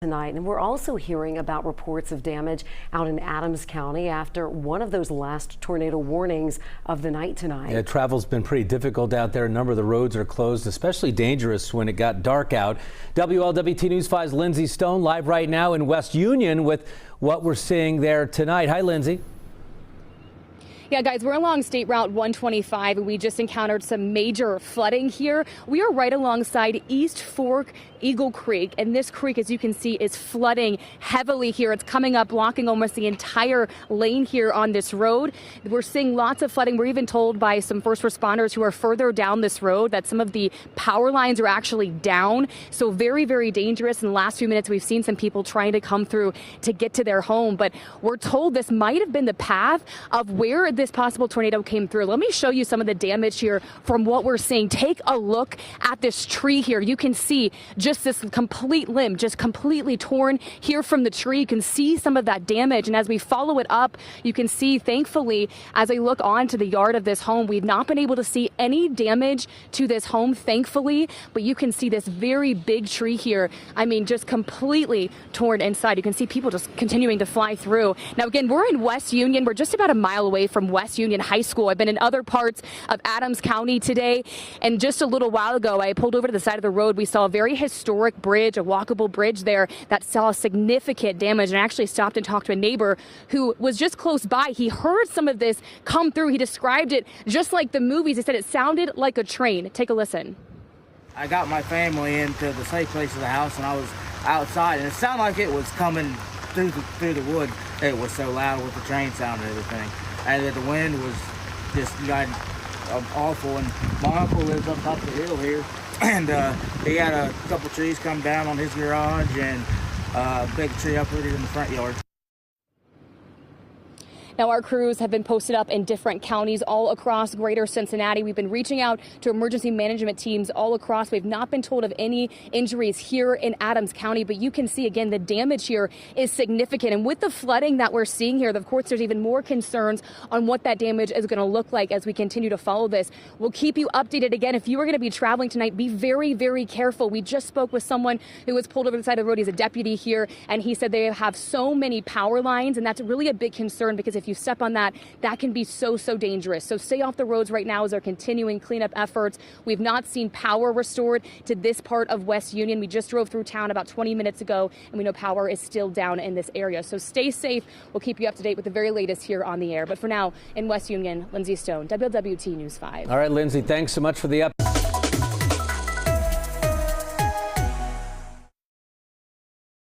Tonight, and we're also hearing about reports of damage out in Adams County after one of those last tornado warnings of the night tonight. Yeah, travel's been pretty difficult out there. A number of the roads are closed, especially dangerous when it got dark out. WLWT News 5's Lindsay Stone live right now in West Union with what we're seeing there tonight. Hi, Lindsay. Yeah, guys, we're along State Route 125, and we just encountered some major flooding here. We are right alongside East Fork Eagle Creek, and this creek, as you can see, is flooding heavily here. It's coming up, blocking almost the entire lane here on this road. We're seeing lots of flooding. We're even told by some first responders who are further down this road that some of the power lines are actually down. So very, very dangerous. In the last few minutes, we've seen some people trying to come through to get to their home, but we're told this might have been the path of where this possible tornado came through. Let me show you some of the damage here from what we're seeing. Take a look at this tree here. You can see just this complete limb just completely torn here from the tree. You can see some of that damage, and as we follow it up, you can see, thankfully, as I look onto the yard of this home, we've not been able to see any damage to this home, thankfully, but you can see this very big tree here. I mean, just completely torn inside. You can see people just continuing to fly through. Now, again, we're in West Union. We're just about a mile away from West Union High School. I've been in other parts of Adams County today, and just a little while ago, I pulled over to the side of the road. We saw a very historic bridge, a walkable bridge there that saw significant damage, and I actually stopped and talked to a neighbor who was just close by. He heard some of this come through. He described it just like the movies. He said it sounded like a train. Take a listen. I got my family into the safe place of the house, and I was outside, and it sounded like it was coming through the wood. It was so loud with the train sound and everything, and that the wind was just awful. And my uncle lives up top of the hill here, and he had a couple trees come down on his garage, and a big tree uprooted in the front yard. Now, our crews have been posted up in different counties all across greater Cincinnati. We've been reaching out to emergency management teams all across. We've not been told of any injuries here in Adams County, but you can see, again, the damage here is significant. And with the flooding that we're seeing here, of course, there's even more concerns on what that damage is going to look like as we continue to follow this. We'll keep you updated. Again, if you are going to be traveling tonight, be very, very careful. We just spoke with someone who was pulled over the side of the road. He's a deputy here, and he said they have so many power lines, and that's really a big concern, because if you step on that, that can be so dangerous. So stay off the roads right now as they're continuing cleanup efforts. We've not seen power restored to this part of West Union. We just drove through town about 20 minutes ago, and we know power is still down in this area. So stay safe. We'll keep you up to date with the very latest here on the air. But for now, in West Union, Lindsay Stone, WLWT News 5. All right, Lindsay, thanks so much for the update.